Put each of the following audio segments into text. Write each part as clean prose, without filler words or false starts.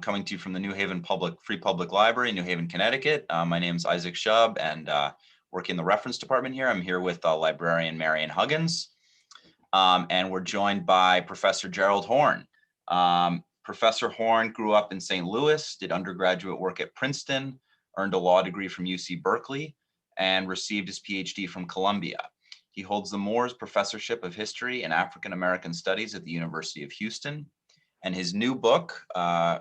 coming to you from the New Haven Free Public Library, New Haven, Connecticut. My name is Isaac Shub, and work in the reference department here. I'm here with librarian Marion Huggins, and we're joined by Professor Gerald Horne. Professor Horne grew up in St. Louis, did undergraduate work at Princeton, earned a law degree from UC Berkeley, and received his PhD from Columbia. He holds the Moores Professorship of History and African American Studies at the University of Houston. And his new book,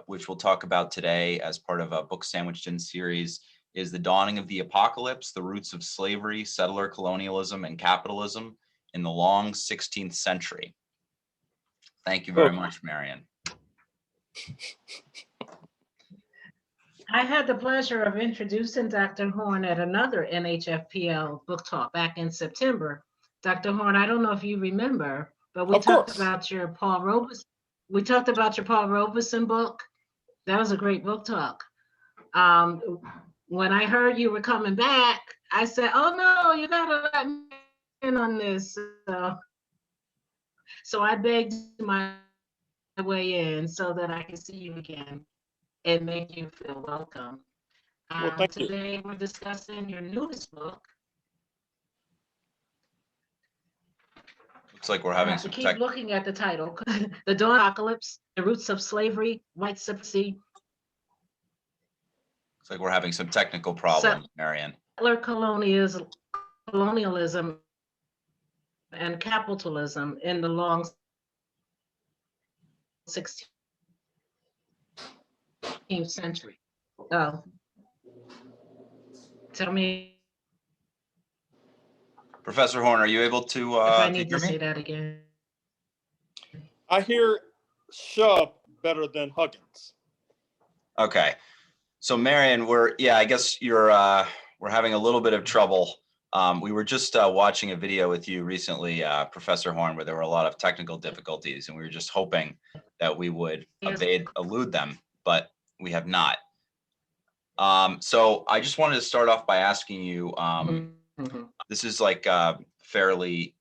which we'll talk about today as part of a Book Sandwiched In series, is The Dawning of the Apocalypse, The Roots of Slavery, Settler Colonialism, and Capitalism in the Long 16th Century. Thank you very much, Marion. I had the pleasure of introducing Dr. Horne at another NHFPL book talk back in September. Dr. Horne, I don't know if you remember, but we talked about your Paul Robeson. We talked about your Paul Robeson book. That was a great book talk. When I heard you were coming back, I said, "Oh no, you gotta let me in on this." So I begged my way in so that I can see you again and make you feel welcome. Well, thank you. Today we're discussing your newest book. Looks like we're having some keep looking at the title. The Dawn Apocalypse, The Roots of Slavery, White Supremacy. Looks like we're having some technical problems, Marion. Settler colonialism and capitalism in the long 16th century. Oh, tell me. Professor Horne, are you able to if I need to say that again. I hear Shub better than Huggins. Okay, so Marion, I guess we're having a little bit of trouble. We were just watching a video with you recently, Professor Horne, where there were a lot of technical difficulties, and we were just hoping that we would elude them, but we have not. So I just wanted to start off by asking you, this is like fairly,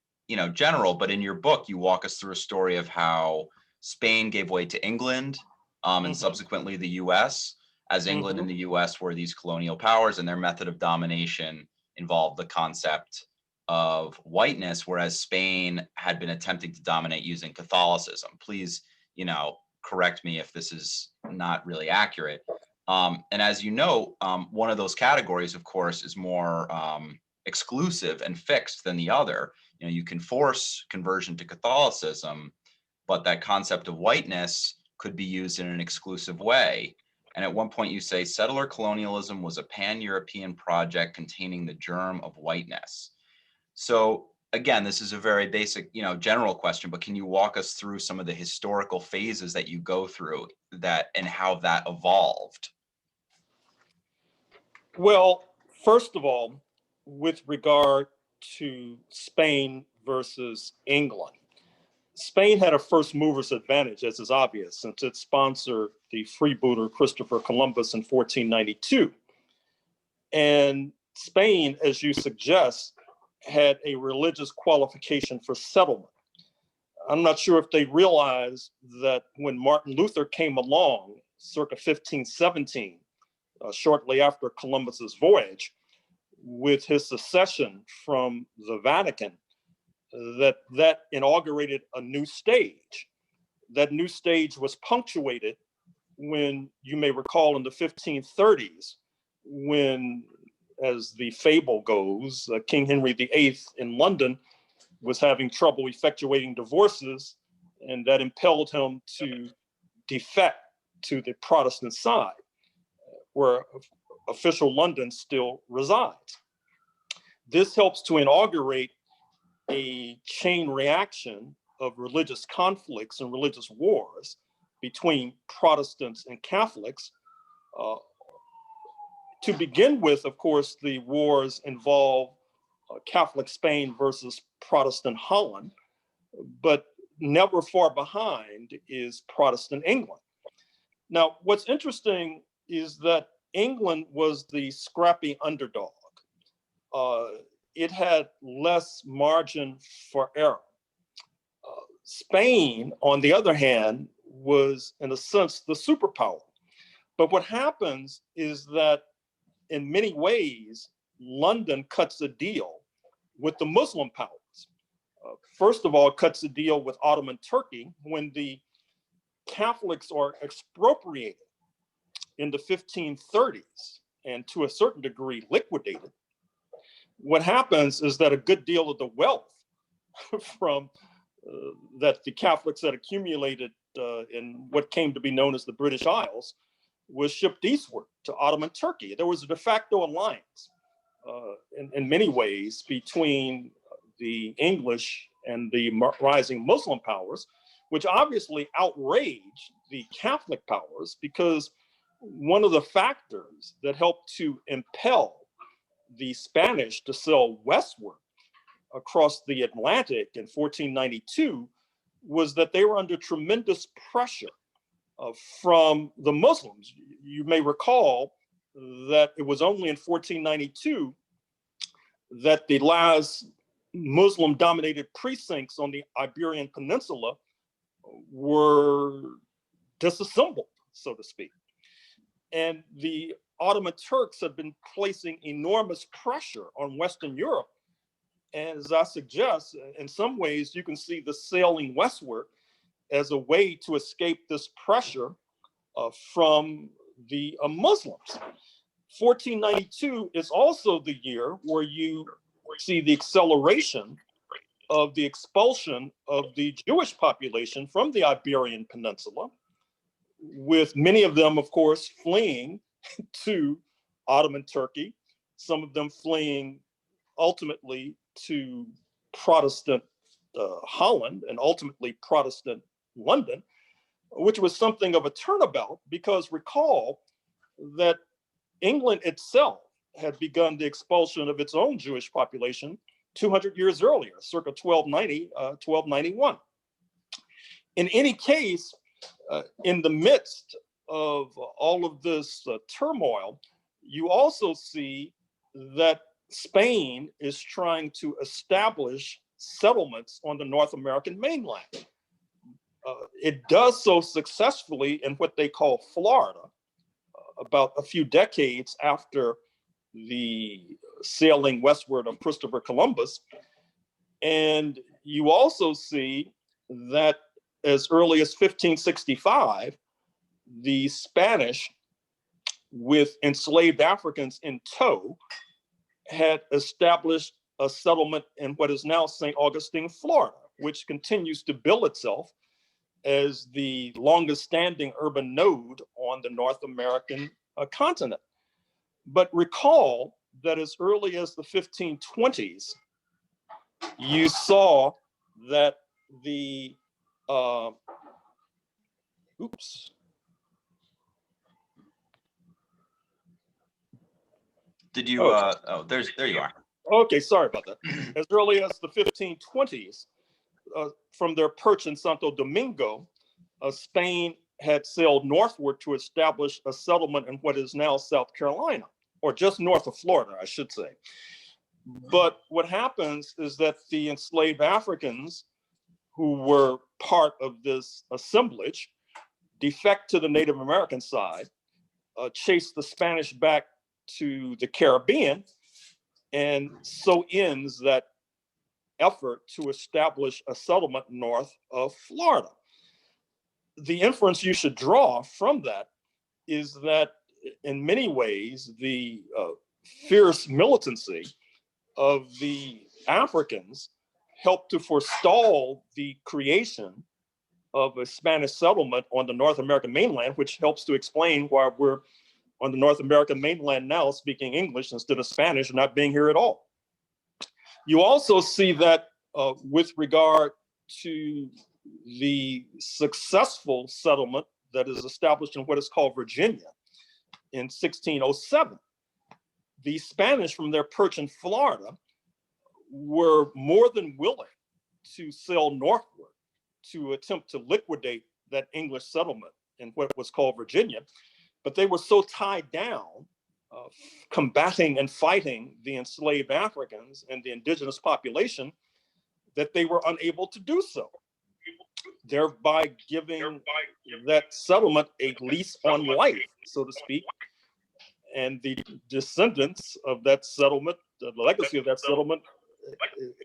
general, but in your book, you walk us through a story of how Spain gave way to England and subsequently the US, as England and the US were these colonial powers, and their method of domination involved the concept of whiteness, whereas Spain had been attempting to dominate using Catholicism. Please, correct me if this is not really accurate. And as you know, one of those categories, of course, is more exclusive and fixed than the other. You can force conversion to Catholicism, but that concept of whiteness could be used in an exclusive way. And at one point you say settler colonialism was a pan-European project containing the germ of whiteness. So again, this is a very basic, general question, but can you walk us through some of the historical phases that you go through and how that evolved? Well, first of all, with regard to Spain versus England, Spain had a first mover's advantage, as is obvious, since it sponsored the freebooter Christopher Columbus in 1492. And Spain, as you suggest, had a religious qualification for settlement. I'm not sure if they realized that when Martin Luther came along, circa 1517, shortly after Columbus's voyage, with his secession from the Vatican, that inaugurated a new stage. That new stage was punctuated when, you may recall, in the 1530s, when, as the fable goes, King Henry VIII in London was having trouble effectuating divorces, and that impelled him to defect to the Protestant side, where official London still resides. This helps to inaugurate a chain reaction of religious conflicts and religious wars between Protestants and Catholics. To begin with, of course, the wars involve Catholic Spain versus Protestant Holland, but never far behind is Protestant England. Now, what's interesting is that England was the scrappy underdog. It had less margin for error. Spain, on the other hand, was, in a sense, the superpower. But what happens is that in many ways, London cuts a deal with the Muslim powers. First of all, it cuts a deal with Ottoman Turkey when the Catholics are expropriated in the 1530s and to a certain degree liquidated. What happens is that a good deal of the wealth from that the Catholics had accumulated in what came to be known as the British Isles was shipped eastward to Ottoman Turkey. There was a de facto alliance in many ways between the English and the rising Muslim powers, which obviously outraged the Catholic powers, because one of the factors that helped to impel the Spanish to sail westward across the Atlantic in 1492 was that they were under tremendous pressure from the Muslims. You may recall that it was only in 1492 that the last Muslim-dominated precincts on the Iberian Peninsula were disassembled, so to speak. And the Ottoman Turks had been placing enormous pressure on Western Europe. And as I suggest, in some ways, you can see the sailing westward as a way to escape this pressure from the Muslims. 1492 is also the year where you see the acceleration of the expulsion of the Jewish population from the Iberian Peninsula, with many of them, of course, fleeing to Ottoman Turkey, some of them fleeing ultimately to Protestant Holland and ultimately Protestant London, which was something of a turnabout, because recall that England itself had begun the expulsion of its own Jewish population 200 years earlier, circa 1290, 1291. In any case, in the midst of all of this turmoil, you also see that Spain is trying to establish settlements on the North American mainland. It does so successfully in what they call Florida, about a few decades after the sailing westward of Christopher Columbus. And you also see that as early as 1565, the Spanish, with enslaved Africans in tow, had established a settlement in what is now St. Augustine, Florida, which continues to bill itself as the longest standing urban node on the North American continent. But recall that as early as the 1520s, you saw that the, Did you, oh, there you are. Okay, sorry about that. As early as the 1520s, from their perch in Santo Domingo, Spain had sailed northward to establish a settlement in what is now South Carolina, or just north of Florida, I should say. But what happens is that the enslaved Africans who were part of this assemblage defect to the Native American side, chase the Spanish back to the Caribbean, and so ends that effort to establish a settlement north of Florida. The inference you should draw from that is that in many ways, the fierce militancy of the Africans helped to forestall the creation of a Spanish settlement on the North American mainland, which helps to explain why we're on the North American mainland now speaking English instead of Spanish and not being here at all. You also see that with regard to the successful settlement that is established in what is called Virginia in 1607. The Spanish from their perch in Florida were more than willing to sail northward to attempt to liquidate that English settlement in what was called Virginia, but they were so tied down combating and fighting the enslaved Africans and the indigenous population that they were unable to do so. thereby giving that settlement a lease on life, so to speak. And the descendants of that settlement, the legacy of that settlement,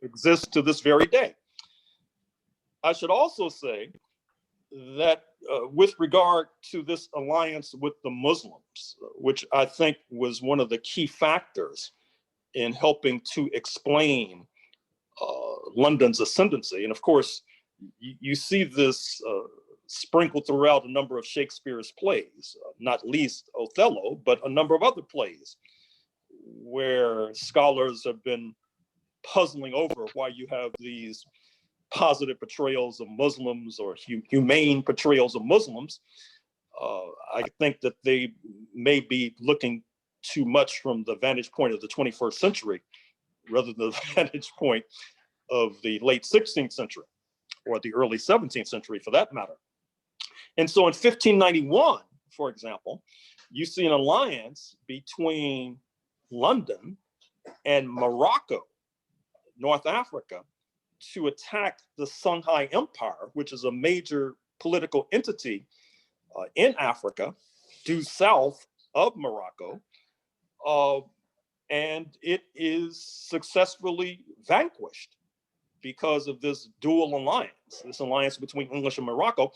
exists to this very day. I should also say that with regard to this alliance with the Muslims, which I think was one of the key factors in helping to explain London's ascendancy. And of course, you see this sprinkled throughout a number of Shakespeare's plays, not least Othello, but a number of other plays where scholars have been puzzling over why you have these positive portrayals of Muslims or humane portrayals of Muslims. I think that they may be looking too much from the vantage point of the 21st century rather than the vantage point of the late 16th century or the early 17th century for that matter. And so in 1591, for example, you see an alliance between London and Morocco, North Africa, to attack the Songhai Empire, which is a major political entity in Africa, due south of Morocco. And it is successfully vanquished because of this dual alliance, this alliance between English and Morocco.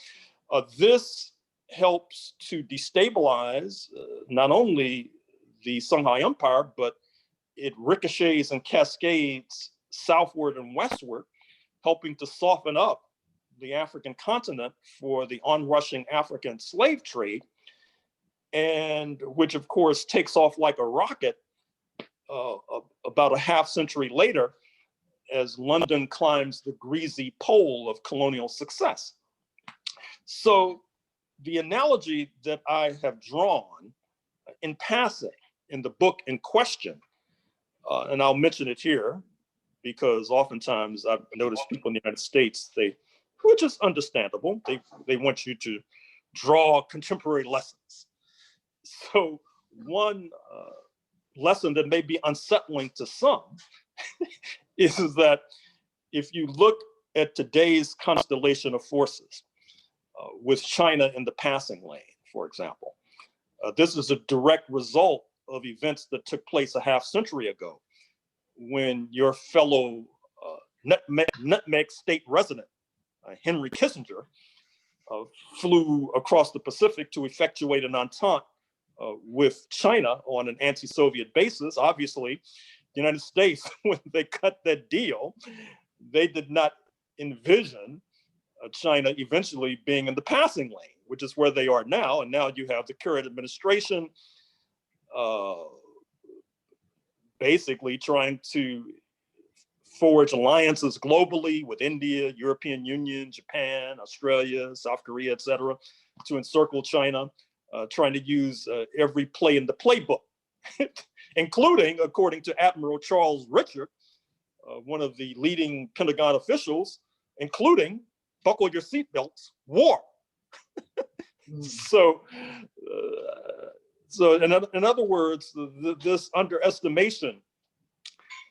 This helps to destabilize not only the Songhai Empire, but it ricochets and cascades southward and westward, helping to soften up the African continent for the onrushing African slave trade, and which of course takes off like a rocket about a half century later as London climbs the greasy pole of colonial success. So the analogy that I have drawn in passing in the book in question, and I'll mention it here because oftentimes I've noticed people in the United States, which is understandable, they want you to draw contemporary lessons. So one lesson that may be unsettling to some is that if you look at today's constellation of forces, with China in the passing lane, for example, this is a direct result of events that took place a half century ago when your fellow nutmeg state resident, Henry Kissinger, flew across the Pacific to effectuate an entente with China on an anti-Soviet basis. Obviously, the United States, when they cut that deal, they did not envision China eventually being in the passing lane, which is where they are now. And now you have the current administration basically trying to forge alliances globally with India, European Union, Japan, Australia, South Korea, et cetera, to encircle China, trying to use every play in the playbook, including, according to Admiral Charles Richard, one of the leading Pentagon officials, including, buckle your seatbelts, war. So in other words, this underestimation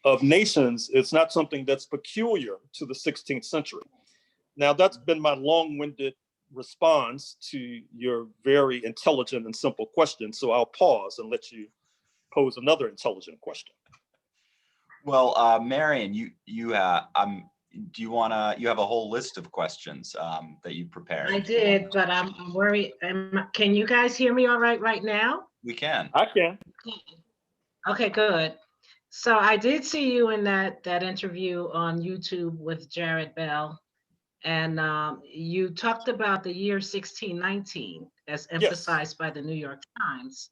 of nations is not something that's peculiar to the 16th century. Now, that's been my long-winded response to your very intelligent and simple question. So I'll pause and let you pose another intelligent question. Well, Marion, you have a whole list of questions that you prepared. I did, but I'm worried. Can you guys hear me all right now? We can. I can. Okay, good. So I did see you in that interview on YouTube with Jared Bell, and you talked about the year 1619 as emphasized by the New York Times.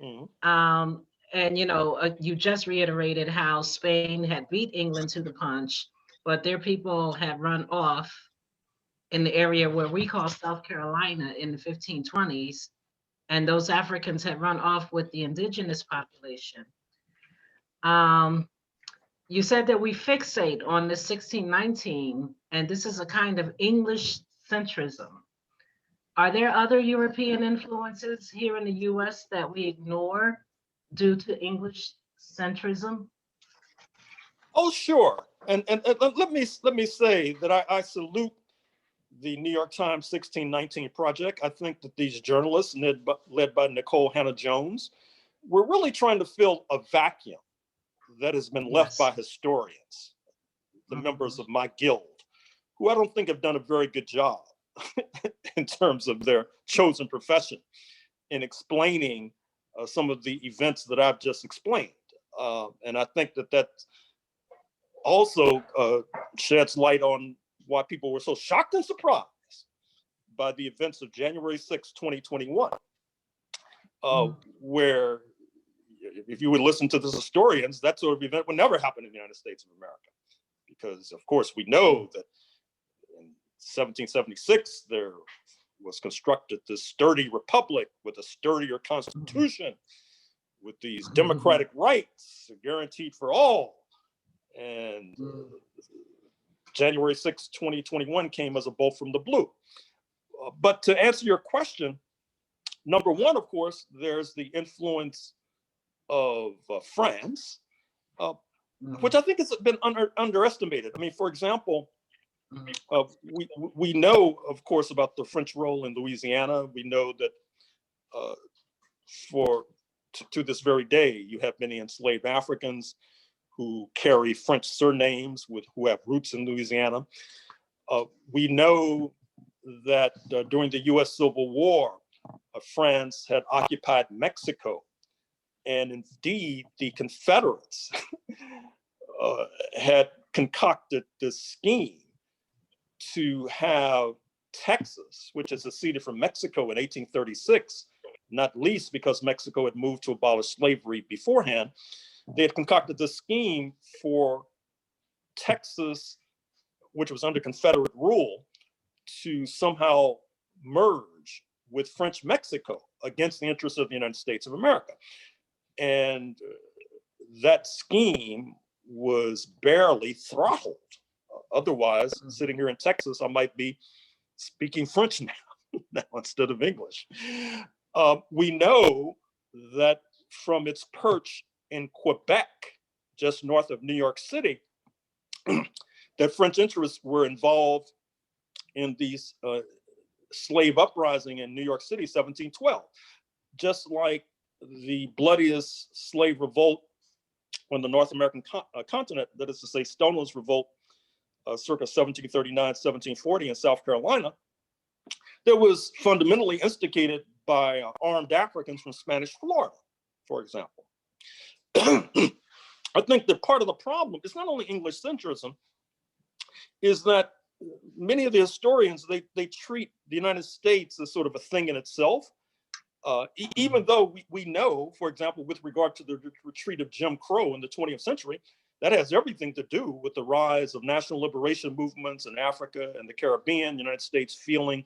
Mm-hmm. And you just reiterated how Spain had beat England to the punch, but their people had run off in the area where we call South Carolina in the 1520s, and those Africans had run off with the indigenous population. You said that we fixate on the 1619, and this is a kind of English centrism. Are there other European influences here in the US that we ignore due to English centrism? Oh, sure. And let me say that I salute the New York Times 1619 Project, I think that these journalists, led by Nicole Hannah-Jones, were really trying to fill a vacuum that has been left by historians, the members of my guild, who I don't think have done a very good job in terms of their chosen profession in explaining some of the events that I've just explained. And I think that also sheds light on why people were so shocked and surprised by the events of January 6, 2021, where if you would listen to the historians, that sort of event would never happen in the United States of America. Because of course we know that in 1776, there was constructed this sturdy republic with a sturdier constitution, with these democratic rights guaranteed for all. And January 6, 2021 came as a bolt from the blue. But to answer your question, number one, of course, there's the influence of France, which I think has been underestimated. I mean, for example, we know, of course, about the French role in Louisiana. We know that to this very day, you have many enslaved Africans who carry French surnames who have roots in Louisiana. We know that during the US Civil War, France had occupied Mexico. And indeed, the Confederates had concocted this scheme to have Texas, which is seceded from Mexico in 1836, not least because Mexico had moved to abolish slavery beforehand. They had concocted this scheme for Texas, which was under Confederate rule, to somehow merge with French Mexico against the interests of the United States of America. And that scheme was barely throttled. Otherwise, sitting here in Texas, I might be speaking French now instead of English. We know that from its perch in Quebec, just north of New York City, that French interests were involved in these slave uprising in New York City, 1712, just like the bloodiest slave revolt on the North American continent, that is to say, Stonewall's Revolt, circa 1739, 1740 in South Carolina, that was fundamentally instigated by armed Africans from Spanish Florida, for example. I think that part of the problem is not only English centrism, is that many of the historians, they treat the United States as sort of a thing in itself. Even though we know, for example, with regard to the retreat of Jim Crow in the 20th century, that has everything to do with the rise of national liberation movements in Africa and the Caribbean, the United States feeling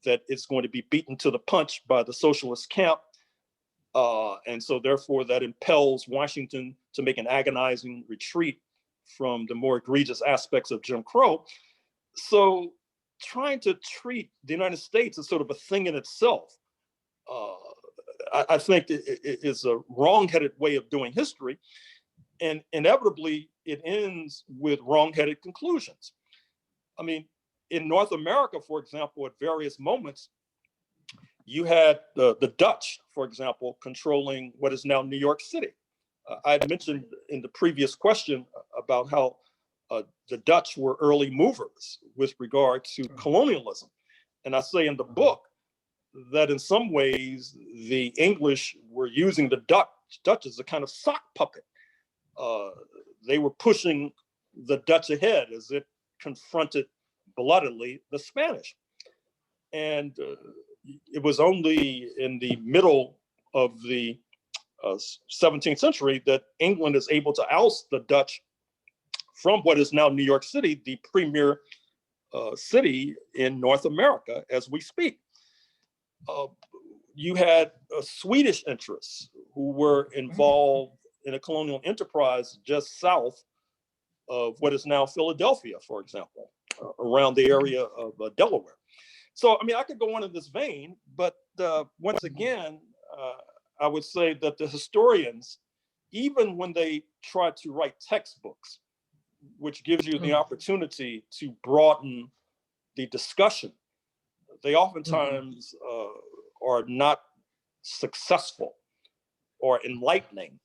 that it's going to be beaten to the punch by the socialist camp. And so therefore that impels Washington to make an agonizing retreat from the more egregious aspects of Jim Crow. So trying to treat the United States as sort of a thing in itself, I think it is a wrong-headed way of doing history, and inevitably it ends with wrong-headed conclusions. I mean, in North America, for example, at various moments, you had the Dutch, for example, controlling what is now New York City. I had mentioned in the previous question about how the Dutch were early movers with regard to colonialism. And I say in the book that in some ways, the English were using the Dutch as a kind of sock puppet. They were pushing the Dutch ahead as it confronted bloodily the Spanish. And it was only in the middle of the 17th century that England is able to oust the Dutch from what is now New York City, the premier city in North America as we speak. You had Swedish interests who were involved in a colonial enterprise just south of what is now Philadelphia, for example, around the area of Delaware. So, I mean, I could go on in this vein, but once again, I would say that the historians, even when they try to write textbooks, which gives you the opportunity to broaden the discussion, they oftentimes are not successful or enlightening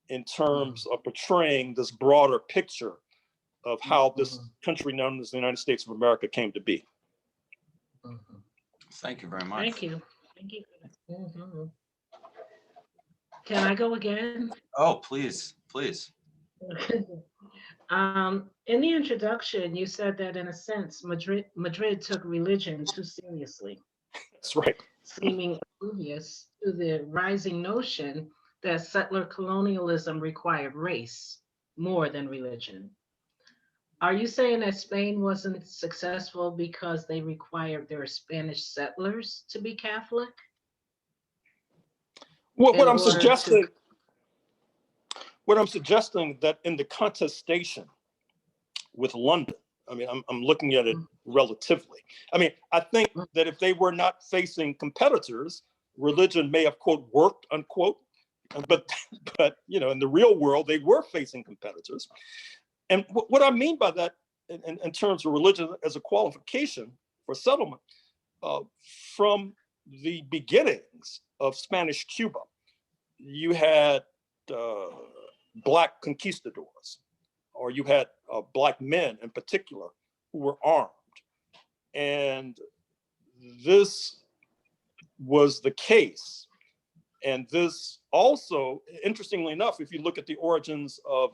in terms of portraying this broader picture of how this country known as the United States of America came to be. Thank you very much. Thank you. Thank you. Can I go again? Oh, please, please. In the introduction, you said that in a sense, Madrid took religion too seriously. That's right. Seeming oblivious to the rising notion that settler colonialism required race more than religion. Are you saying that Spain wasn't successful because they required their Spanish settlers to be Catholic? What I'm suggesting that in the contestation with London, I mean, I'm looking at it relatively. I mean, I think that if they were not facing competitors, religion may have, quote, worked, unquote, but you know, in the real world, they were facing competitors. And what I mean by that in terms of religion as a qualification for settlement, from the beginnings of Spanish Cuba, you had Black conquistadors, or you had Black men in particular who were armed. And this was the case. And this also, interestingly enough, if you look at the origins of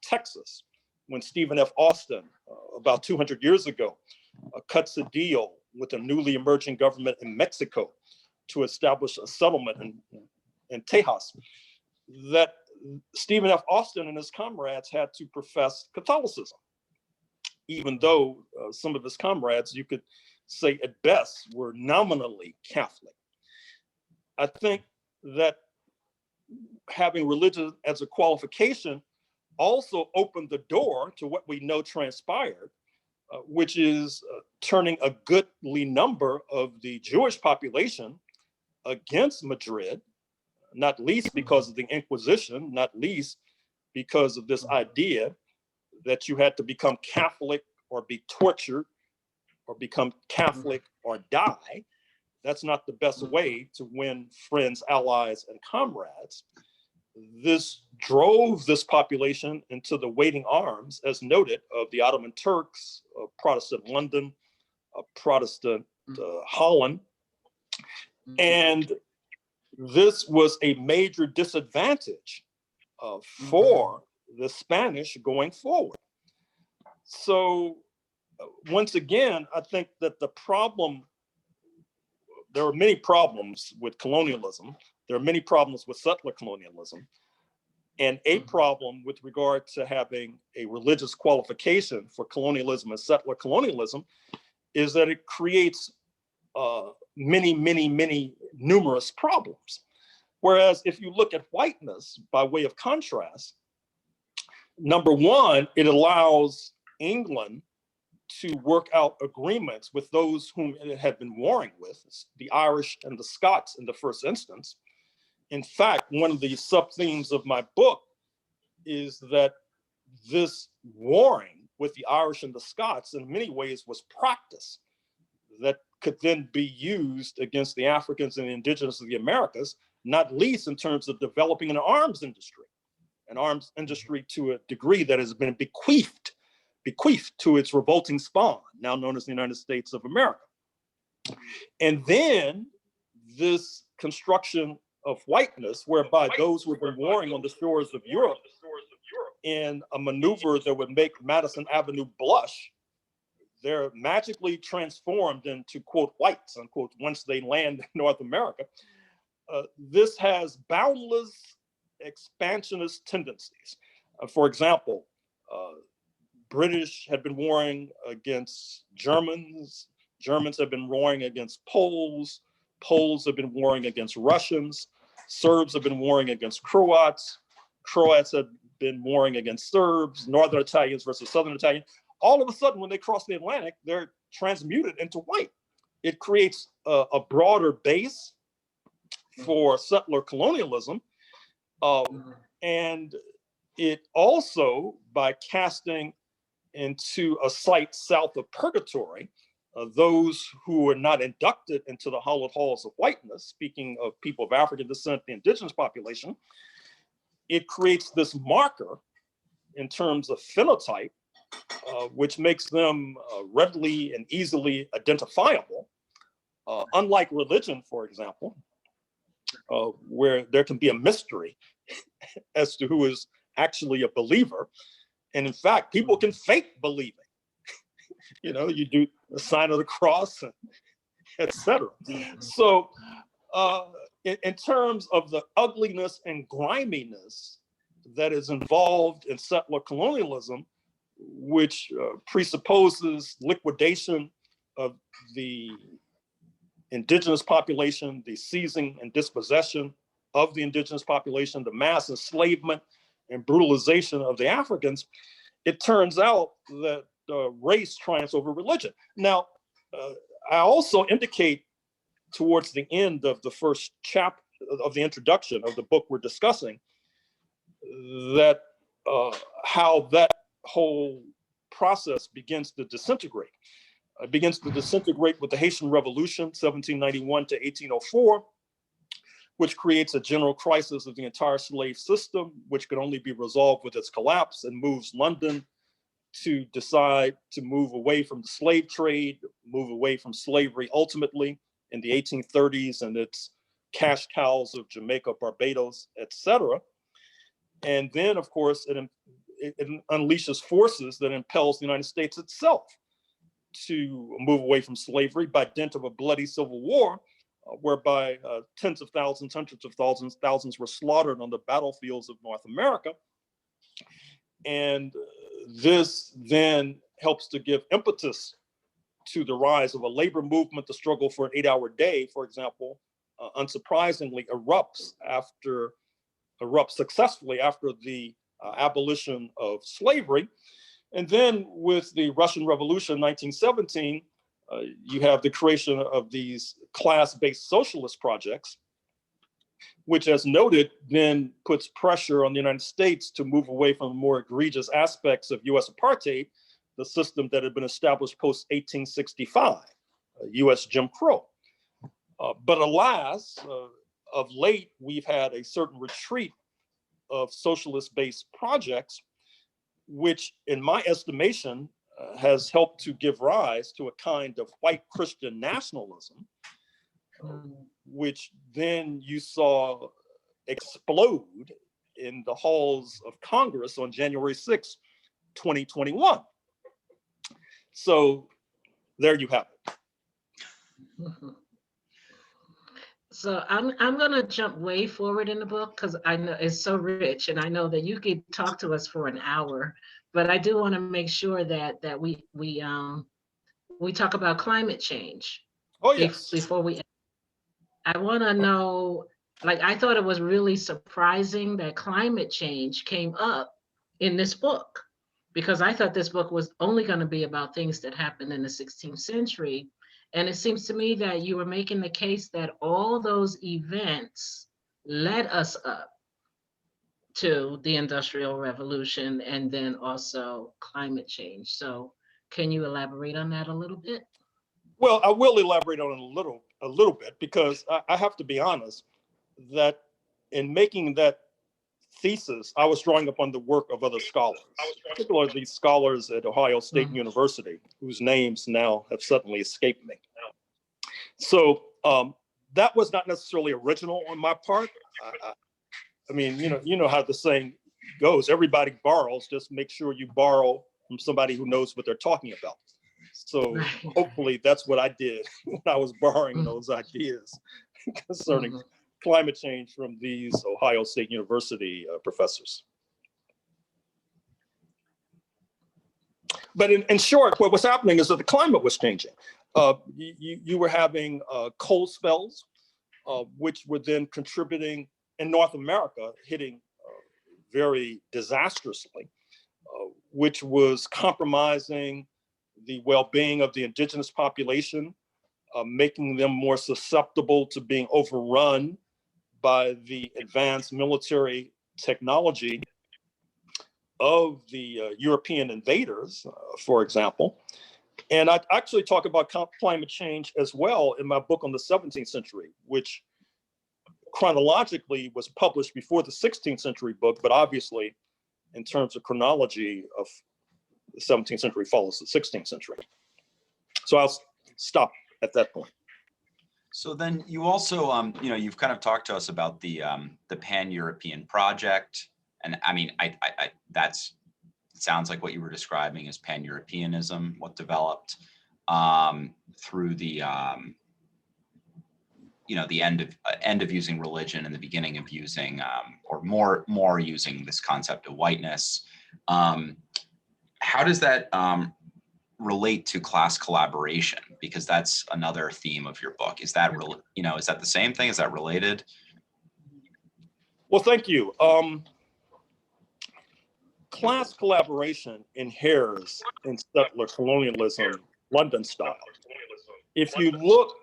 Texas, when Stephen F. Austin, about 200 years ago, cuts a deal with a newly emerging government in Mexico to establish a settlement in Tejas, that Stephen F. Austin and his comrades had to profess Catholicism, even though some of his comrades, you could say at best, were nominally Catholic. I think that having religion as a qualification also opened the door to what we know transpired, which is turning a goodly number of the Jewish population against Madrid, not least because of the Inquisition, not least because of this idea that you had to become Catholic or be tortured, or become Catholic or die. That's not the best way to win friends, allies, and comrades. This drove this population into the waiting arms, as noted, of the Ottoman Turks, of Protestant London, of Protestant Holland. And this was a major disadvantage for the Spanish going forward. So once again, I think that the problem, there are many problems with colonialism. There are many problems with settler colonialism. And a problem with regard to having a religious qualification for colonialism and settler colonialism is that it creates many numerous problems. Whereas if you look at whiteness by way of contrast, number one, it allows England to work out agreements with those whom it had been warring with, the Irish and the Scots in the first instance. In fact, one of the sub-themes of my book is that this warring with the Irish and the Scots in many ways was practice that could then be used against the Africans and the indigenous of the Americas, not least in terms of developing an arms industry to a degree that has been bequeathed to its revolting spawn, now known as the United States of America. And then this construction of whiteness, whereby those who have been warring on the shores of Europe in a maneuver that would make Madison Avenue blush, they're magically transformed into, quote, whites, unquote, once they land in North America. This has boundless expansionist tendencies. For example, British had been warring against Germans. Germans have been warring against Poles. Poles have been warring against Russians. Serbs have been warring against Croats. Croats have been warring against Serbs, Northern Italians versus Southern Italians. All of a sudden, when they cross the Atlantic, they're transmuted into white. It creates a broader base for settler colonialism. And it also, by casting into a site south of purgatory, those who are not inducted into the hallowed halls of whiteness, speaking of people of African descent, the indigenous population, it creates this marker in terms of phenotype, which makes them readily and easily identifiable. Unlike religion, for example, where there can be a mystery as to who is actually a believer. And in fact, people can fake believing. You know, you do the sign of the cross, etc. So in terms of the ugliness and griminess that is involved in settler colonialism, which presupposes liquidation of the indigenous population, the seizing and dispossession of the indigenous population, the mass enslavement and brutalization of the Africans, it turns out that race triumphs over religion. Now, I also indicate towards the end of the first chapter of the introduction of the book we're discussing that how that whole process begins to disintegrate. It begins to disintegrate with the Haitian Revolution, 1791 to 1804, which creates a general crisis of the entire slave system, which could only be resolved with its collapse, and moves London to decide to move away from the slave trade, move away from slavery ultimately in the 1830s and its cash cows of Jamaica, Barbados, etc. And then, of course, it unleashes forces that impels the United States itself to move away from slavery by dint of a bloody civil war, whereby tens of thousands, hundreds of thousands were slaughtered on the battlefields of North America. And this then helps to give impetus to the rise of a labor movement. The struggle for an 8-hour day, for example, unsurprisingly erupts successfully after the abolition of slavery. And then with the Russian Revolution, 1917, you have the creation of these class-based socialist projects, which, as noted, then puts pressure on the United States to move away from more egregious aspects of US apartheid, the system that had been established post-1865, US Jim Crow. But alas, of late, we've had a certain retreat of socialist-based projects, which in my estimation has helped to give rise to a kind of white Christian nationalism, which then you saw explode in the halls of Congress on January 6, 2021. So there you have it. So I'm going to jump way forward in the book because I know it's so rich, and I know that you could talk to us for an hour. But I do want to make sure that we talk about climate change. Oh yes. Before we, I want to know. Like, I thought it was really surprising that climate change came up in this book, because I thought this book was only going to be about things that happened in the 16th century. And it seems to me that you were making the case that all those events led us up to the Industrial Revolution and then also climate change. So can you elaborate on that a little bit? Well, I will elaborate on it a little bit, because I have to be honest that in making that thesis, I was drawing upon the work of other scholars, particularly scholars at Ohio State University, whose names now have suddenly escaped me. So that was not necessarily original on my part. I mean, you know how the saying goes: everybody borrows, just make sure you borrow from somebody who knows what they're talking about. So hopefully that's what I did when I was borrowing those ideas concerning climate change from these Ohio State University professors. But in short, what was happening is that the climate was changing. You were having cold spells, which were then contributing in North America, hitting very disastrously, which was compromising the well-being of the indigenous population, making them more susceptible to being overrun by the advanced military technology of the European invaders, for example. And I actually talk about climate change as well in my book on the 17th century, which chronologically was published before the 16th century book, but obviously in terms of chronology of the 17th century follows the 16th century. So I'll stop at that point. So then you also, you know, you've kind of talked to us about the Pan-European project, and I mean, that's, it sounds like what you were describing is Pan-Europeanism, what developed through the, you know, the end of using religion and the beginning of using, or more using this concept of whiteness. How does that relate to class collaboration? Because that's another theme of your book. Is that, you know, is that the same thing? Is that related? Well, thank you. Class collaboration inheres in settler colonialism, London style. If you look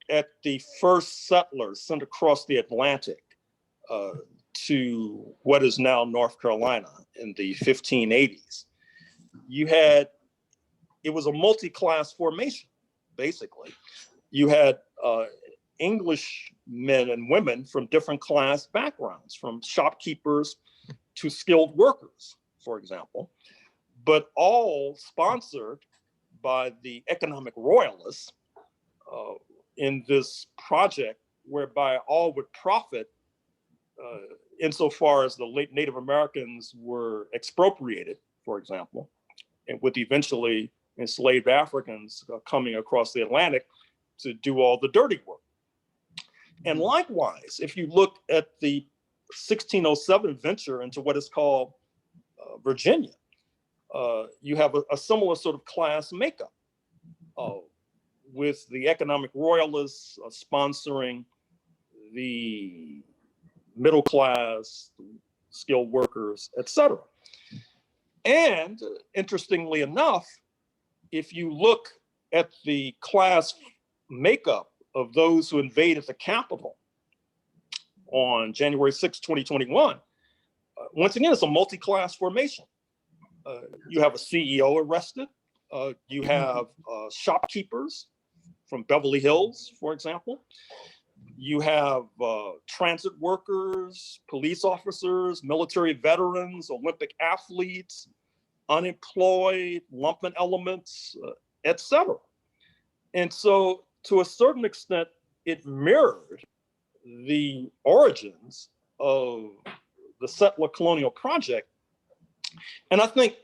at the first settlers sent across the Atlantic to what is now North Carolina in the 1580s, you had, it was a multi-class formation, basically. You had English men and women from different class backgrounds, from shopkeepers to skilled workers, for example, but all sponsored by the economic royalists in this project whereby all would profit insofar as the late Native Americans were expropriated, for example, and with eventually enslaved Africans coming across the Atlantic to do all the dirty work. And likewise, if you look at the 1607 venture into what is called Virginia, you have a similar sort of class makeup with the economic royalists sponsoring the middle class, skilled workers, etc. And interestingly enough, if you look at the class makeup of those who invaded the Capitol on January 6, 2021, once again, it's a multi-class formation. You have a CEO arrested. You have shopkeepers from Beverly Hills, for example. You have transit workers, police officers, military veterans, Olympic athletes, unemployed, lumpen elements, etc. And so to a certain extent, it mirrored the origins of the settler colonial project. And I think,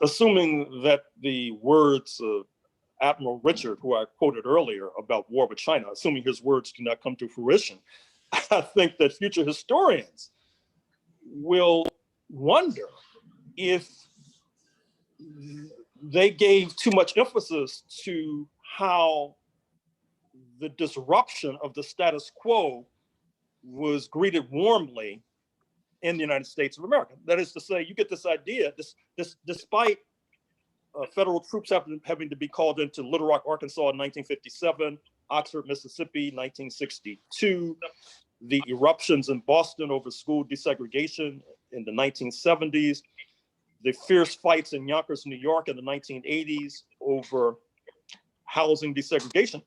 assuming that the words of Admiral Richard, who I quoted earlier about war with China, assuming his words do not come to fruition, I think that future historians will wonder if they gave too much emphasis to how the disruption of the status quo was greeted warmly in the United States of America. That is to say, you get this idea, despite federal troops having to be called into Little Rock, Arkansas in 1957, Oxford, Mississippi, 1962, the eruptions in Boston over school desegregation in the 1970s, the fierce fights in Yonkers, New York in the 1980s over housing desegregation.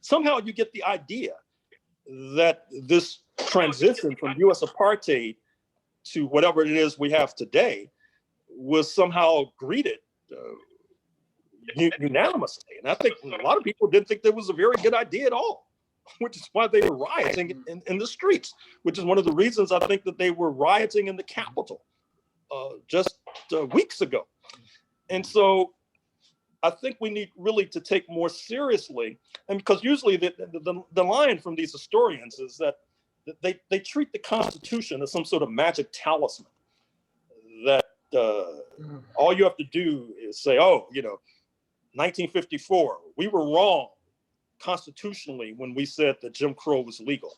Somehow you get the idea that this transition from US apartheid to whatever it is we have today was somehow greeted unanimously. And I think a lot of people didn't think that was a very good idea at all, which is why they were rioting in the streets, which is one of the reasons I think that they were rioting in the Capitol just weeks ago. And so I think we need really to take more seriously, and because usually the line from these historians is that they treat the Constitution as some sort of magic talisman, that all you have to do is say, oh, you know, 1954, we were wrong constitutionally when we said that Jim Crow was legal.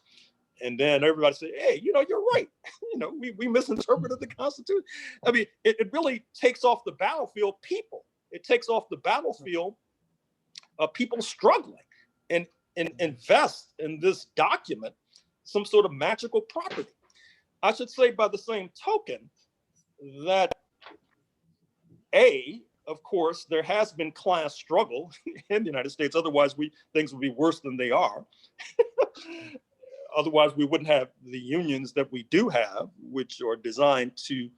And then everybody said, hey, you know, you're right. You know, we misinterpreted the Constitution. I mean, it really takes off the battlefield people. It takes off the battlefield people struggling and invest in this document some sort of magical property. I should say by the same token that of course, there has been class struggle in the United States. Otherwise, things would be worse than they are. Otherwise, we wouldn't have the unions that we do have, which are designed to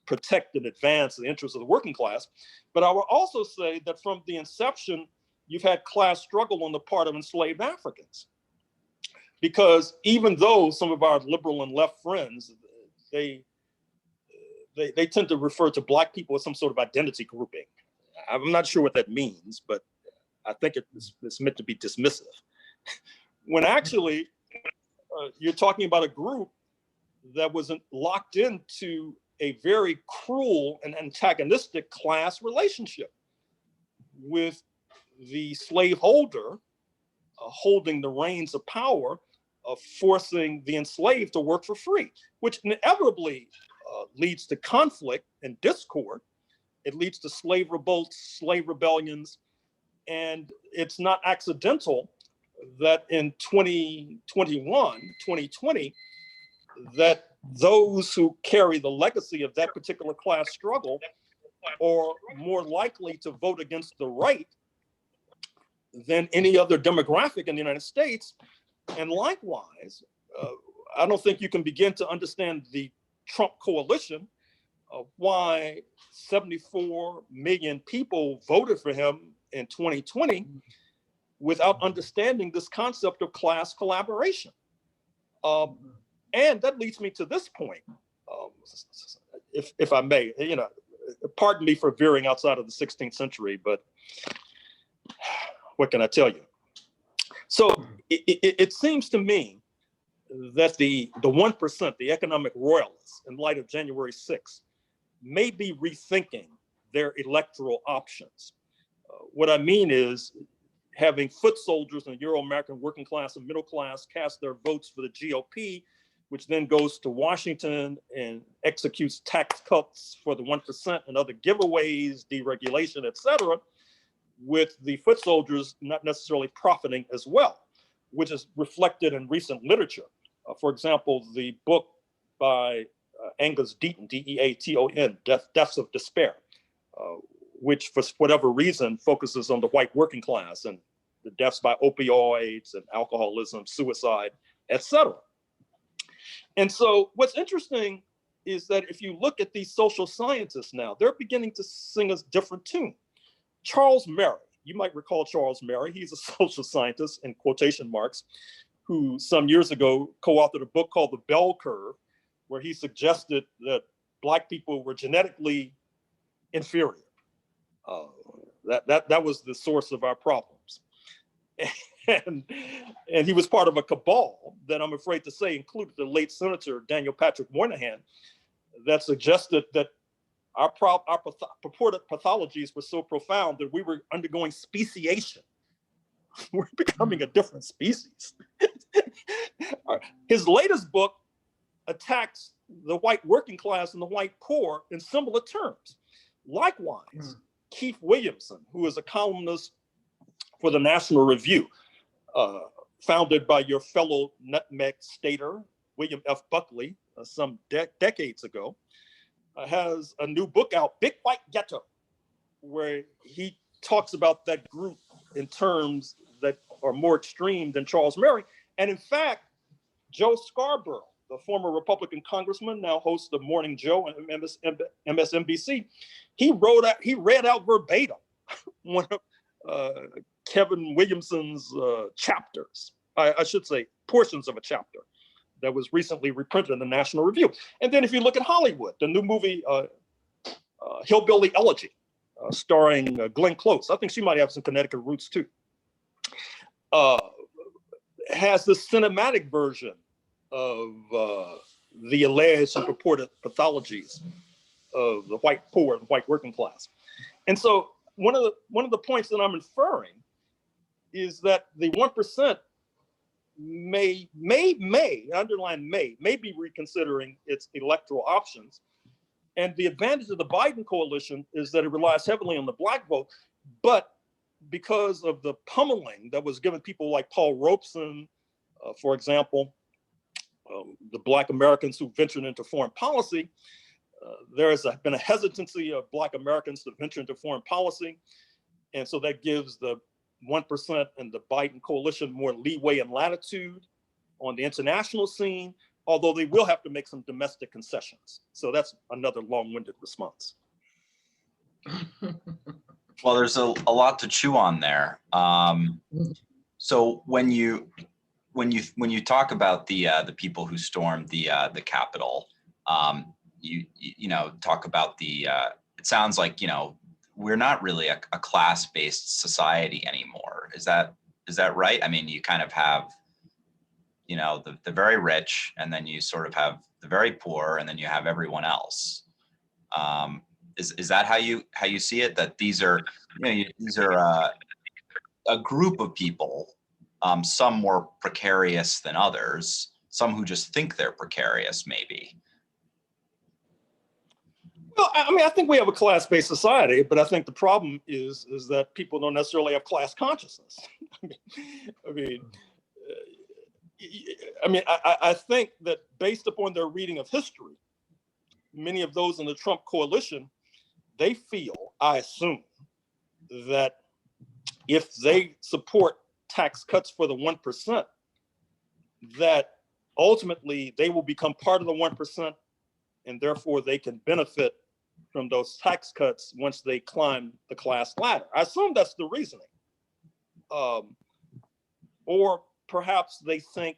protect and advance the interests of the working class. But I will also say that from the inception, you've had class struggle on the part of enslaved Africans. Because even though some of our liberal and left friends, they tend to refer to Black people as some sort of identity grouping. I'm not sure what that means, but I think it's meant to be dismissive. When actually, you're talking about a group that was locked into a very cruel and antagonistic class relationship with the slaveholder holding the reins of power, forcing the enslaved to work for free, which inevitably leads to conflict and discord. It leads to slave revolts, slave rebellions, and it's not accidental that in 2020, that those who carry the legacy of that particular class struggle are more likely to vote against the right than any other demographic in the United States. And likewise, I don't think you can begin to understand the Trump coalition of why 74 million people voted for him in 2020 without understanding this concept of class collaboration. And that leads me to this point, if I may, pardon me for veering outside of the 16th century, but what can I tell you? So it seems to me that the 1%, the economic royalists, in light of January 6th, may be rethinking their electoral options. What I mean is having foot soldiers in the Euro-American working class and middle class cast their votes for the GOP, which then goes to Washington and executes tax cuts for the 1% and other giveaways, deregulation, et cetera, with the foot soldiers not necessarily profiting as well, which is reflected in recent literature. For example, the book by Angus Deaton, D-E-A-T-O-N, Deaths of Despair, which for whatever reason focuses on the white working class and the deaths by opioids and alcoholism, suicide, et cetera. And so what's interesting is that if you look at these social scientists now, they're beginning to sing a different tune. Charles Murray, you might recall Charles Murray, he's a social scientist in quotation marks, who some years ago co-authored a book called The Bell Curve, where he suggested that Black people were genetically inferior. That was the source of our problems. And he was part of a cabal that I'm afraid to say included the late Senator Daniel Patrick Moynihan that suggested that our purported pathologies were so profound that we were undergoing speciation. We're becoming a different species. His latest book attacks the white working class and the white poor in similar terms. Likewise, Keith Williamson, who is a columnist for the National Review, founded by your fellow nutmeg stater, William F. Buckley, some decades ago, has a new book out, Big White Ghetto, where he talks about that group in terms that are more extreme than Charles Murray. And in fact, Joe Scarborough, the former Republican congressman, now host of Morning Joe and MSNBC, he read out verbatim one of Kevin Williamson's chapters, I should say portions of a chapter that was recently reprinted in the National Review. And then if you look at Hollywood, the new movie Hillbilly Elegy, starring Glenn Close, I think she might have some Connecticut roots too, has the cinematic version of the alleged and purported pathologies of the white poor and white working class. And so one of the points that I'm inferring is that the 1% may underline may be reconsidering its electoral options. And the advantage of the Biden coalition is that it relies heavily on the Black vote, but because of the pummeling that was given people like Paul Robeson, for example, the Black Americans who ventured into foreign policy, there has been a hesitancy of Black Americans to venture into foreign policy. And so that gives the 1% and the Biden coalition more leeway and latitude on the international scene, although they will have to make some domestic concessions. So that's another long-winded response. Well, there's a lot to chew on there. So when you talk about the people who stormed the Capitol, you know, talk about the it sounds like, you know, we're not really a class-based society anymore. Is that right? I mean, you kind of have, you know, the very rich, and then you sort of have the very poor, and then you have everyone else. Is that how you see it? That these are, you know, these are a group of people, some more precarious than others, some who just think they're precarious, maybe. Well, I mean, I think we have a class-based society, but I think the problem is that people don't necessarily have class consciousness. I think that based upon their reading of history, many of those in the Trump coalition, they feel, I assume, that if they support tax cuts for the 1%, that ultimately they will become part of the 1%, and therefore they can benefit from those tax cuts once they climb the class ladder. I assume that's the reasoning. Or perhaps they think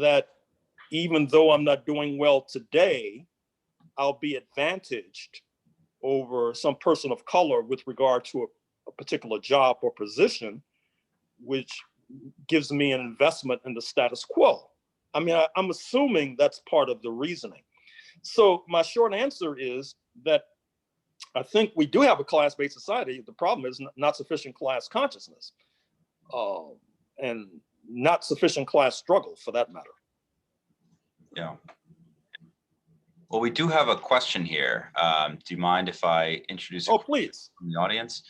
that even though I'm not doing well today, I'll be advantaged over some person of color with regard to a particular job or position, which gives me an investment in the status quo. I mean, I'm assuming that's part of the reasoning. So my short answer is that I think we do have a class-based society. The problem is not sufficient class consciousness, and not sufficient class struggle, for that matter. Yeah. Well, we do have a question here. Do you mind if I introduce? Oh, please. From the audience.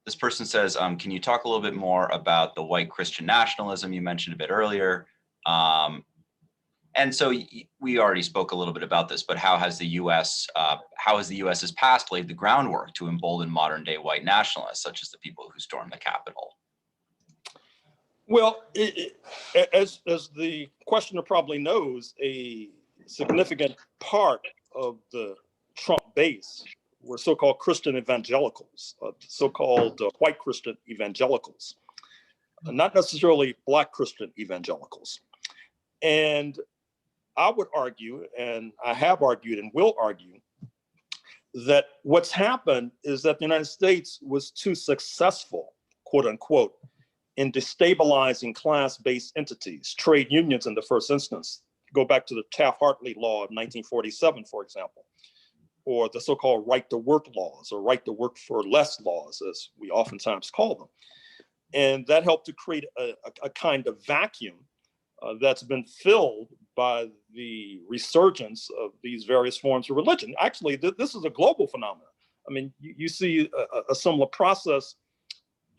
This person says, can you talk a little bit more about the white Christian nationalism you mentioned a bit earlier? And so we already spoke a little bit about this, but how has the U.S.'s past laid the groundwork to embolden modern day white nationalists, such as the people who stormed the Capitol? Well, as the questioner probably knows, a significant part of the Trump base were so-called Christian evangelicals, so-called white Christian evangelicals, not necessarily Black Christian evangelicals. And I would argue, and I have argued and will argue, that what's happened is that the United States was too successful, quote unquote, in destabilizing class-based entities, trade unions in the first instance. Go back to the Taft-Hartley Law of 1947, for example, or the so-called right-to-work laws, or right-to-work-for-less laws, as we oftentimes call them. And that helped to create a kind of vacuum that's been filled by the resurgence of these various forms of religion. Actually, this is a global phenomenon. I mean, you see a similar process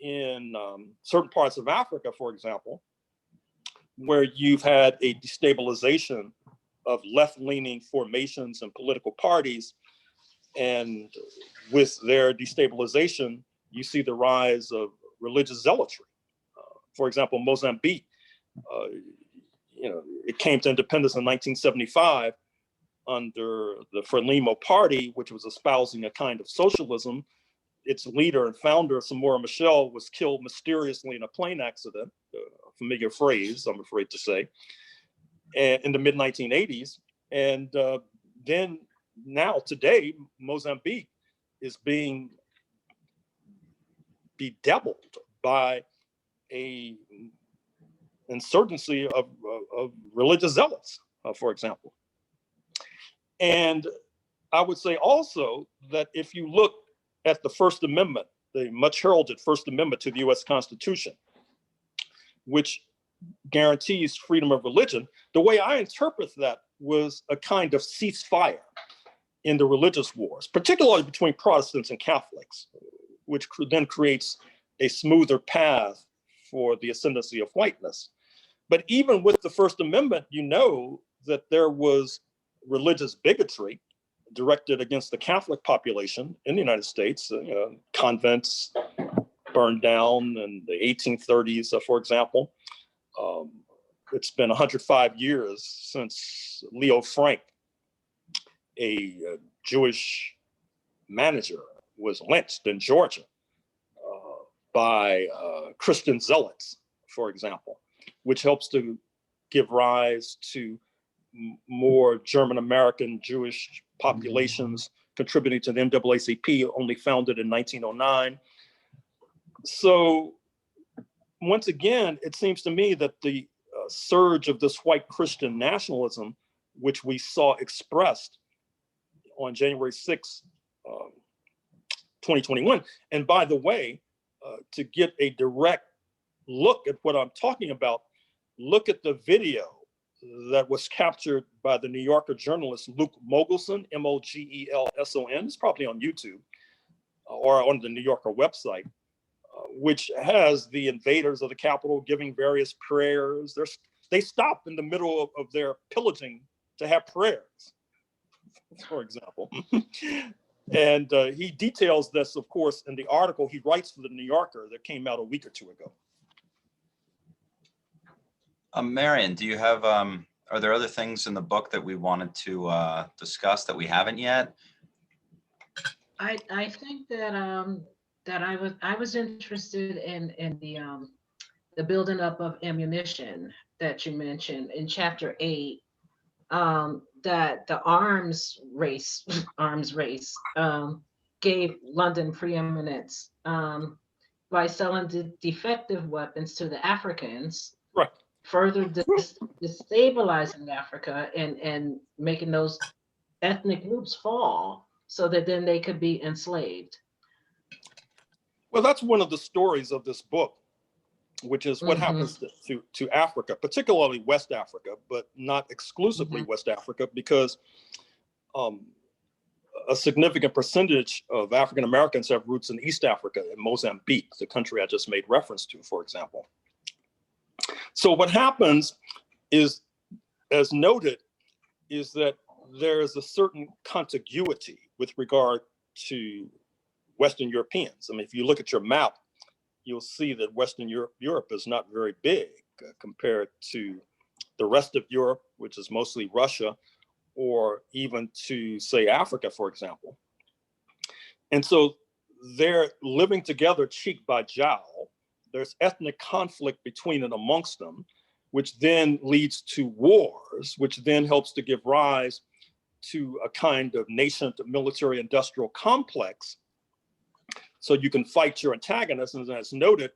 in certain parts of Africa, for example, where you've had a destabilization of left-leaning formations and political parties. And with their destabilization, you see the rise of religious zealotry. For example, Mozambique, it came to independence in 1975 under the Frelimo party, which was espousing a kind of socialism. Its leader and founder, Samora Machel, was killed mysteriously in a plane accident, a familiar phrase, I'm afraid to say, in the mid-1980s. And then now, today, Mozambique is being bedeviled by a insurgency of religious zealots, for example. And I would say also that if you look at the First Amendment, the much heralded First Amendment to the US Constitution, which guarantees freedom of religion, the way I interpret that was a kind of ceasefire in the religious wars, particularly between Protestants and Catholics, which then creates a smoother path for the ascendancy of whiteness. But even with the First Amendment, you know that there was religious bigotry directed against the Catholic population in the United States. Convents burned down in the 1830s, for example. It's been 105 years since Leo Frank, a Jewish manager, was lynched in Georgia by Christian zealots, for example, which helps to give rise to more German-American Jewish populations contributing to the NAACP, only founded in 1909. So once again, it seems to me that the surge of this white Christian nationalism, which we saw expressed on January 6, 2021, and by the way, to get a direct look at what I'm talking about, look at the video that was captured by the New Yorker journalist Luke Mogelson, Mogelson. It's probably on YouTube or on the New Yorker website, which has the invaders of the Capitol giving various prayers. They stop in the middle of their pillaging to have prayers, for example. And he details this, of course, in the article he writes for the New Yorker that came out a week or two ago. Marion, do you have, are there other things in the book that we wanted to discuss that we haven't yet? I think that that I was interested in the building up of ammunition that you mentioned in chapter 8. That the arms race gave London preeminence by selling defective weapons to the Africans, right, further destabilizing Africa and making those ethnic groups fall so that then they could be enslaved. Well, that's one of the stories of this book, which is what happens to Africa, particularly West Africa, but not exclusively West Africa, because a significant percentage of African Americans have roots in East Africa, in Mozambique, the country I just made reference to, for example. So what happens is, as noted, is that there is a certain contiguity with regard to Western Europeans. I mean, if you look at your map, you'll see that Western Europe is not very big compared to the rest of Europe, which is mostly Russia, or even to, say, Africa, for example. And so they're living together cheek by jowl. There's ethnic conflict between and amongst them, which then leads to wars, which then helps to give rise to a kind of nascent military-industrial complex. So you can fight your antagonists, and as noted,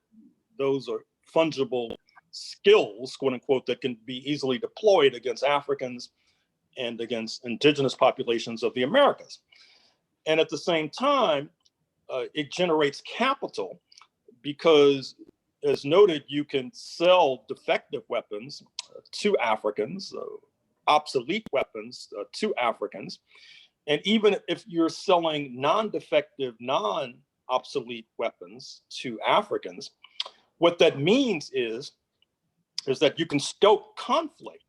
those are fungible skills, quote unquote, that can be easily deployed against Africans and against indigenous populations of the Americas. And at the same time, it generates capital because, as noted, you can sell defective weapons to Africans, obsolete weapons to Africans. And even if you're selling non-defective, non-obsolete weapons to Africans, what that means is that you can stoke conflict,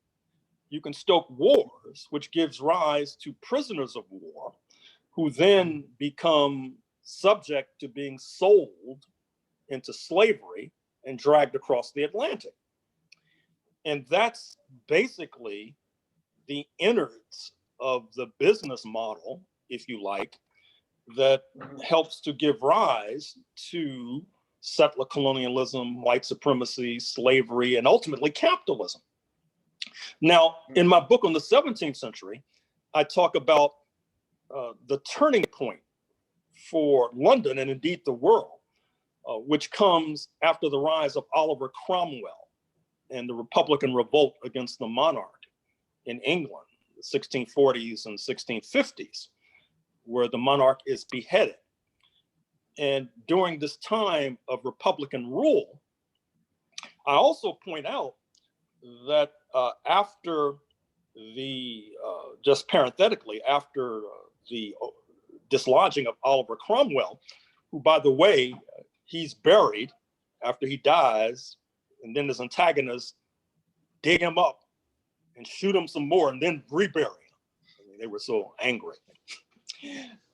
you can stoke wars, which gives rise to prisoners of war, who then become subject to being sold into slavery and dragged across the Atlantic. And that's basically the innards of the business model, if you like, that helps to give rise to settler colonialism, white supremacy, slavery, and ultimately capitalism. Now, in my book on the 17th century, I talk about the turning point for London and indeed the world, which comes after the rise of Oliver Cromwell and the Republican revolt against the monarch in England, the 1640s and 1650s, where the monarch is beheaded. And during this time of Republican rule, I also point out that after the, just parenthetically, after the dislodging of Oliver Cromwell, who, by the way, he's buried after he dies, and then his antagonists dig him up and shoot him some more and then rebury him. They were so angry.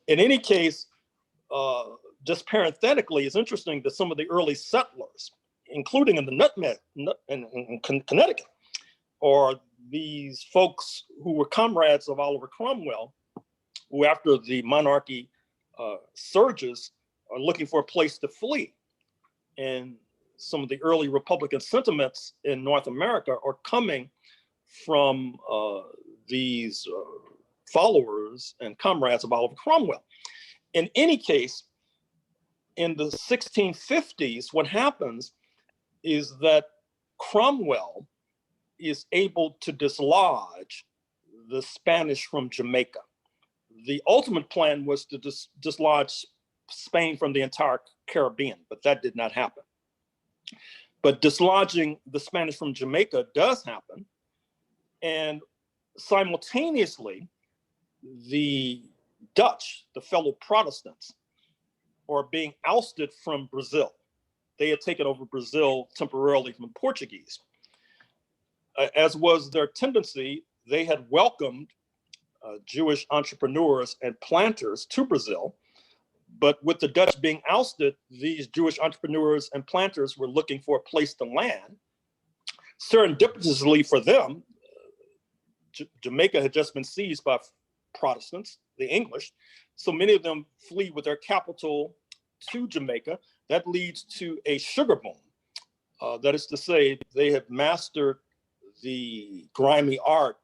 In any case, just parenthetically, it's interesting that some of the early settlers, including in the Nutmeg in Connecticut, are these folks who were comrades of Oliver Cromwell, who after the monarchy surges are looking for a place to flee. And some of the early Republican sentiments in North America are coming from these followers and comrades of Oliver Cromwell. In any case, in the 1650s, what happens is that Cromwell is able to dislodge the Spanish from Jamaica. The ultimate plan was to dislodge Spain from the entire Caribbean, but that did not happen. But dislodging the Spanish from Jamaica does happen. And simultaneously, the Dutch, the fellow Protestants, are being ousted from Brazil. They had taken over Brazil temporarily from the Portuguese. As was their tendency, they had welcomed Jewish entrepreneurs and planters to Brazil. But with the Dutch being ousted, these Jewish entrepreneurs and planters were looking for a place to land. Serendipitously for them, Jamaica had just been seized by Protestants, the English. So many of them flee with their capital to Jamaica. That leads to a sugar boom. That is to say, they have mastered the grimy art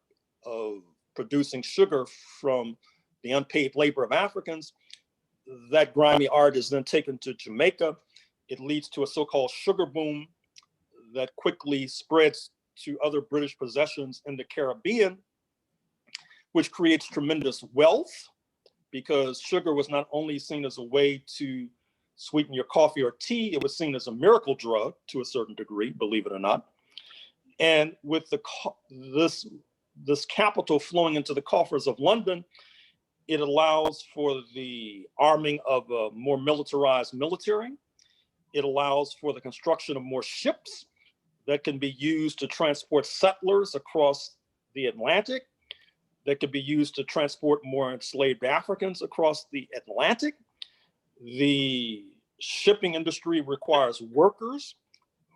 of producing sugar from the unpaid labor of Africans. That grimy art is then taken to Jamaica. It leads to a so-called sugar boom that quickly spreads to other British possessions in the Caribbean, which creates tremendous wealth because sugar was not only seen as a way to sweeten your coffee or tea, it was seen as a miracle drug to a certain degree, believe it or not. And with this capital flowing into the coffers of London, it allows for the arming of a more militarized military. It allows for the construction of more ships that can be used to transport settlers across the Atlantic, that could be used to transport more enslaved Africans across the Atlantic. The shipping industry requires workers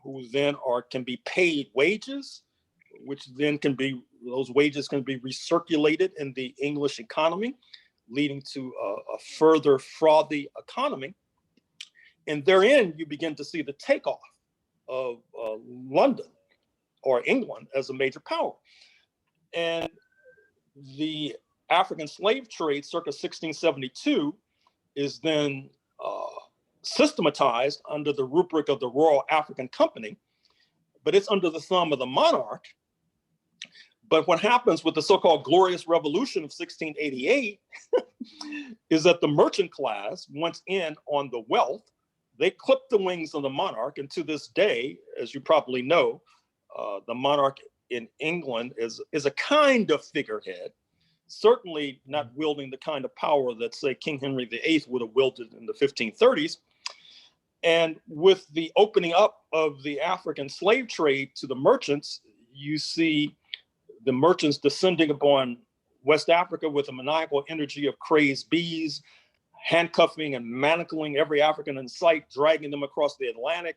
who then can be paid wages, which then those wages can be recirculated in the English economy, leading to a further frothy economy. And therein, you begin to see the takeoff of London or England as a major power. And the African slave trade circa 1672 is then systematized under the rubric of the Royal African Company, but it's under the thumb of the monarch. But what happens with the so-called Glorious Revolution of 1688 is that the merchant class, once in on the wealth, they clip the wings of the monarch. And to this day, as you probably know, the monarch in England is a kind of figurehead, certainly not wielding the kind of power that, say, King Henry VIII would have wielded in the 1530s. And with the opening up of the African slave trade to the merchants, you see the merchants descending upon West Africa with a maniacal energy of crazed bees, handcuffing and manacling every African in sight, dragging them across the Atlantic.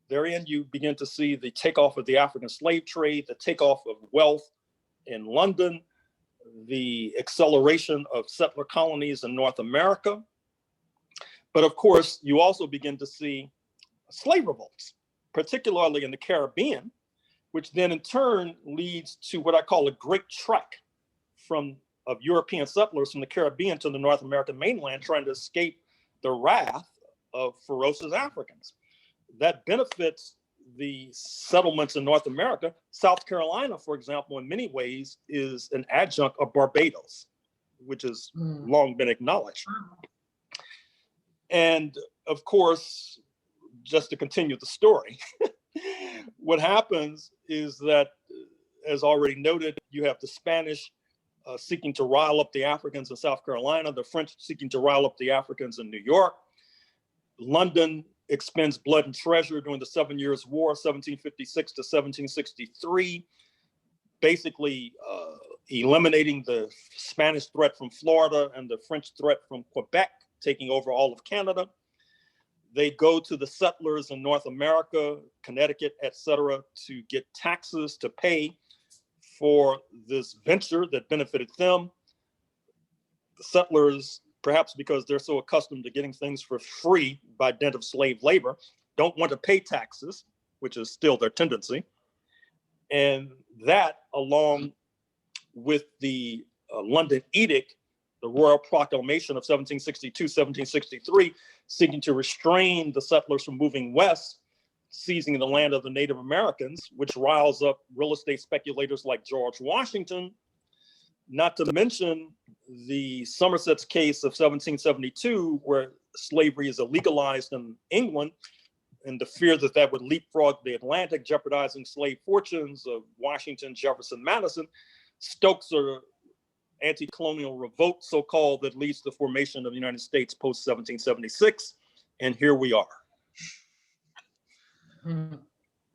Therein, you begin to see the takeoff of the African slave trade, the takeoff of wealth in London, the acceleration of settler colonies in North America. But of course, you also begin to see slave revolts, particularly in the Caribbean, which then in turn leads to what I call a great trek of European settlers from the Caribbean to the North American mainland, trying to escape the wrath of ferocious Africans. That benefits the settlements in North America. South Carolina, for example, in many ways is an adjunct of Barbados, which has long been acknowledged. And of course, just to continue the story, what happens is that, as already noted, you have the Spanish seeking to rile up the Africans in South Carolina, the French seeking to rile up the Africans in New York. London expends blood and treasure during the 7 Years' War, 1756 to 1763, basically eliminating the Spanish threat from Florida and the French threat from Quebec, taking over all of Canada. They go to the settlers in North America, Connecticut, etc., to get taxes to pay for this venture that benefited them. The settlers, perhaps because they're so accustomed to getting things for free by dint of slave labor, don't want to pay taxes, which is still their tendency. And that, along with the London Edict, the Royal Proclamation of 1762, 1763, seeking to restrain the settlers from moving west, seizing the land of the Native Americans, which riles up real estate speculators like George Washington, not to mention the Somerset's case of 1772, where slavery is illegalized in England, and the fear that that would leapfrog the Atlantic, jeopardizing slave fortunes of Washington, Jefferson, Madison, stokes an anti-colonial revolt, so-called, that leads to the formation of the United States post-1776, and here we are.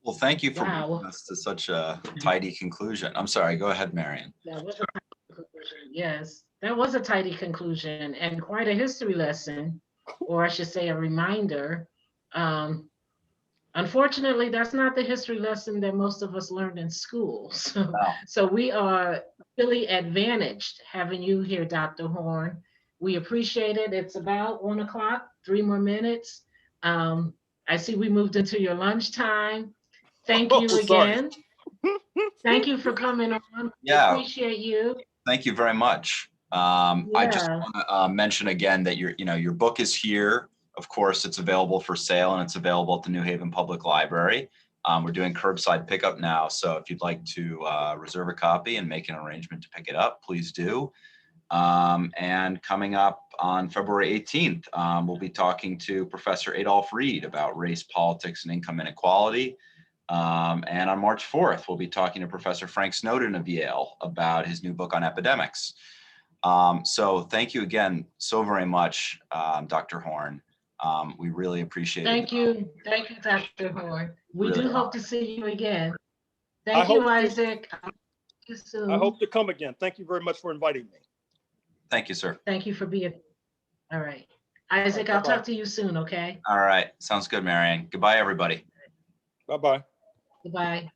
Well, thank you for bringing us to such a tidy conclusion. I'm sorry, go ahead, Marion. That was a tidy conclusion. Yes, that was a tidy conclusion and quite a history lesson, or I should say a reminder. Unfortunately, that's not the history lesson that most of us learned in school. So we are really advantaged having you here, Dr. Horne. We appreciate it. It's about 1 o'clock, 3 more minutes. I see we moved into your lunchtime. Thank you again. Thank you for coming on. Yeah. We appreciate you. Thank you very much. I just want to mention again that your book is here. Of course, it's available for sale and it's available at the New Haven Public Library. We're doing curbside pickup now, so if you'd like to reserve a copy and make an arrangement to pick it up, please do. And coming up on February 18th, we'll be talking to Professor Adolph Reed about race, politics, and income inequality. And on March 4th, we'll be talking to Professor Frank Snowden of Yale about his new book on epidemics. So thank you again so very much, Dr. Horne. We really appreciate it. Thank you, Dr. Horne. We do hope to see you again. Thank you, Isaac. I hope to come again. Thank you very much for inviting me. Thank you, sir. Thank you for being. All right, Isaac, I'll talk to you soon, okay? All right, sounds good, Marianne. Goodbye, everybody. Bye-bye. Goodbye.